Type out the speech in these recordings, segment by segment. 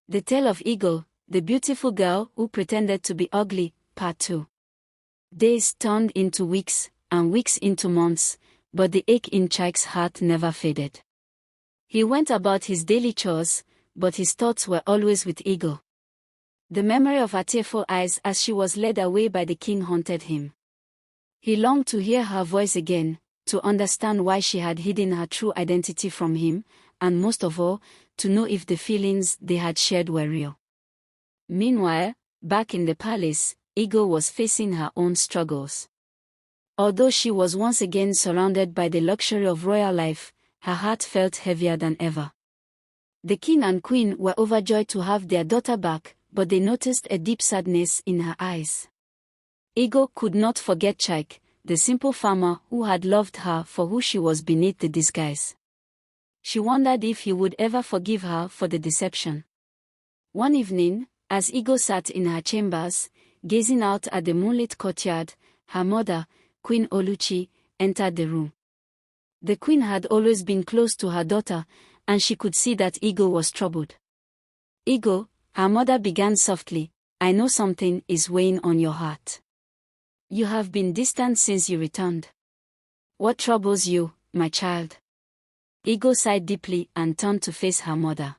The Tale of Ego, the beautiful girl who pretended to be ugly, Part 2. Days turned into weeks, and weeks into months, but the ache in Chaik's heart never faded. He went about his daily chores, but his thoughts were always with Ego. The memory of her tearful eyes as she was led away by the king haunted him. He longed to hear her voice again, to understand why she had hidden her true identity from him, and most of all, to know if the feelings they had shared were real. Meanwhile, back in the palace, Ego was facing her own struggles. Although she was once again surrounded by the luxury of royal life, her heart felt heavier than ever. The king and queen were overjoyed to have their daughter back, but they noticed a deep sadness in her eyes. Ego could not forget Chaik, the simple farmer who had loved her for who she was beneath the disguise. She wondered if he would ever forgive her for the deception. One evening, as Ego sat in her chambers, gazing out at the moonlit courtyard, her mother, Queen Oluchi, entered the room. The queen had always been close to her daughter, and she could see that Ego was troubled. "Ego," her mother began softly, "I know something is weighing on your heart. You have been distant since you returned. What troubles you, my child?" Ego sighed deeply and turned to face her mother.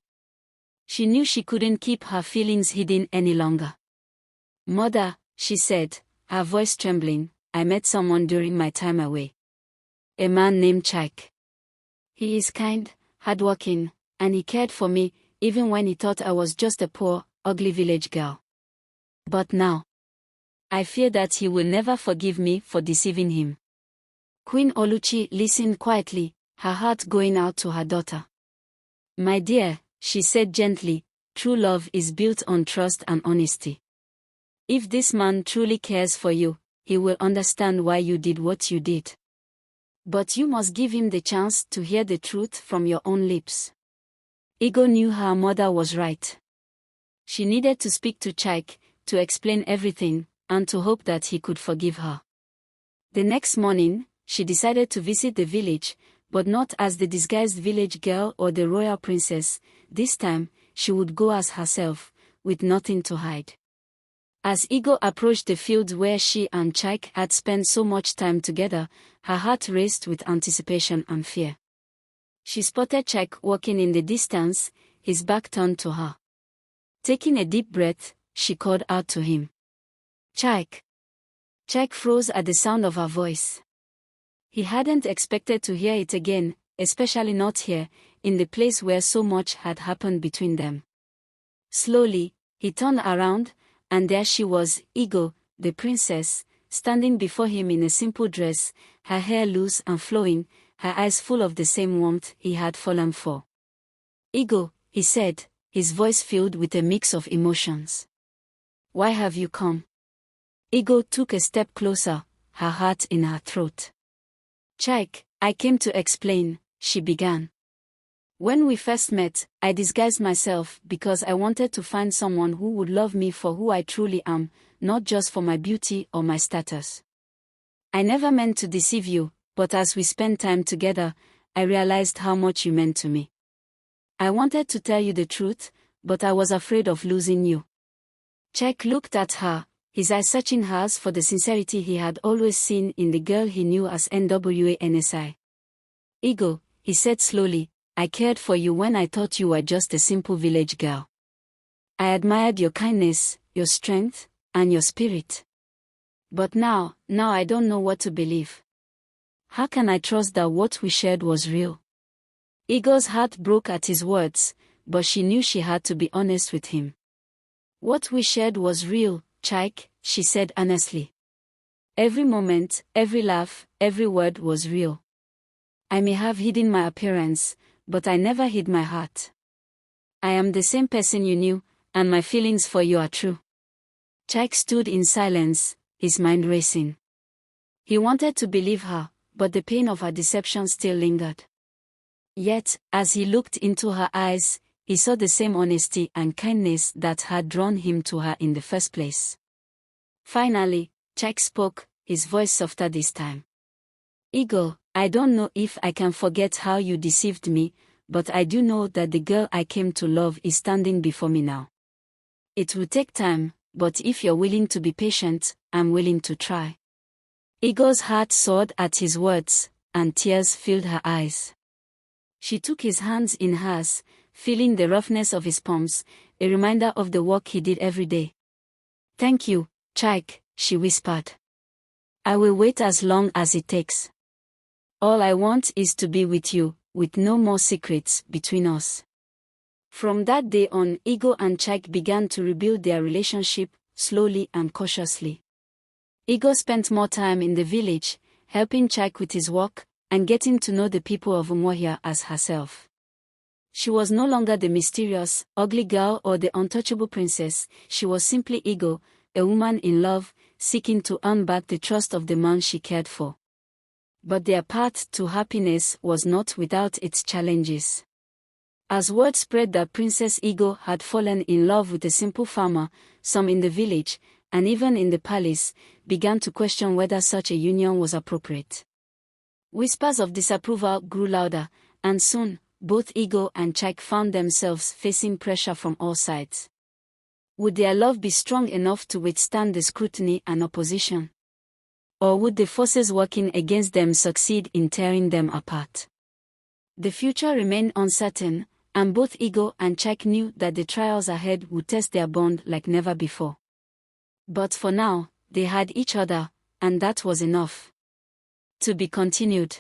She knew she couldn't keep her feelings hidden any longer. "Mother," she said, her voice trembling, "I met someone during my time away. A man named Chaik. He is kind, hardworking, and he cared for me, even when he thought I was just a poor, ugly village girl. But now, I fear that he will never forgive me for deceiving him." Queen Oluchi listened quietly, her heart going out to her daughter. "My dear," she said gently, "true love is built on trust and honesty. If this man truly cares for you, he will understand why you did what you did. But you must give him the chance to hear the truth from your own lips." Ego knew her mother was right. She needed to speak to Chaik, to explain everything, and to hope that he could forgive her. The next morning, she decided to visit the village, but not as the disguised village girl or the royal princess. This time, she would go as herself, with nothing to hide. As Ego approached the fields where she and Chaik had spent so much time together, her heart raced with anticipation and fear. She spotted Chaik walking in the distance, his back turned to her. Taking a deep breath, she called out to him. "Chaik." Chaik froze at the sound of her voice. He hadn't expected to hear it again, especially not here, in the place where so much had happened between them. Slowly, he turned around, and there she was, Ego, the princess, standing before him in a simple dress, her hair loose and flowing, her eyes full of the same warmth he had fallen for. "Ego," he said, his voice filled with a mix of emotions. "Why have you come?" Ego took a step closer, her heart in her throat. "Chaik, I came to explain," she began. "When we first met, I disguised myself because I wanted to find someone who would love me for who I truly am, not just for my beauty or my status. I never meant to deceive you, but as we spent time together, I realized how much you meant to me. I wanted to tell you the truth, but I was afraid of losing you." Chaik looked at her, his eyes searching hers for the sincerity he had always seen in the girl he knew as Nwansi. "Ego," he said slowly, "I cared for you when I thought you were just a simple village girl. I admired your kindness, your strength, and your spirit. But now I don't know what to believe. How can I trust that what we shared was real?" Ego's heart broke at his words, but she knew she had to be honest with him. "What we shared was real, Chaik," she said honestly. "Every moment, every laugh, every word was real. I may have hidden my appearance, but I never hid my heart. I am the same person you knew, and my feelings for you are true." Chaik stood in silence, his mind racing. He wanted to believe her, but the pain of her deception still lingered. Yet, as he looked into her eyes, he saw the same honesty and kindness that had drawn him to her in the first place. Finally, Chaik spoke, his voice softer this time. "Ego, I don't know if I can forget how you deceived me, but I do know that the girl I came to love is standing before me now. It will take time, but if you're willing to be patient, I'm willing to try." Igor's heart soared at his words, and tears filled her eyes. She took his hands in hers, feeling the roughness of his palms, a reminder of the work he did every day. "Thank you, Chaik," she whispered. "I will wait as long as it takes. All I want is to be with you, with no more secrets between us." From that day on, Igor and Chaik began to rebuild their relationship, slowly and cautiously. Igor spent more time in the village, helping Chaik with his work, and getting to know the people of Umuahia as herself. She was no longer the mysterious, ugly girl or the untouchable princess. She was simply Igor, a woman in love, seeking to earn back the trust of the man she cared for. But their path to happiness was not without its challenges. As word spread that Princess Igor had fallen in love with a simple farmer, some in the village, and even in the palace, began to question whether such a union was appropriate. Whispers of disapproval grew louder, and soon, both Igor and Chaik found themselves facing pressure from all sides. Would their love be strong enough to withstand the scrutiny and opposition? Or would the forces working against them succeed in tearing them apart? The future remained uncertain, and both Igor and Chaik knew that the trials ahead would test their bond like never before. But for now, they had each other, and that was enough. To be continued.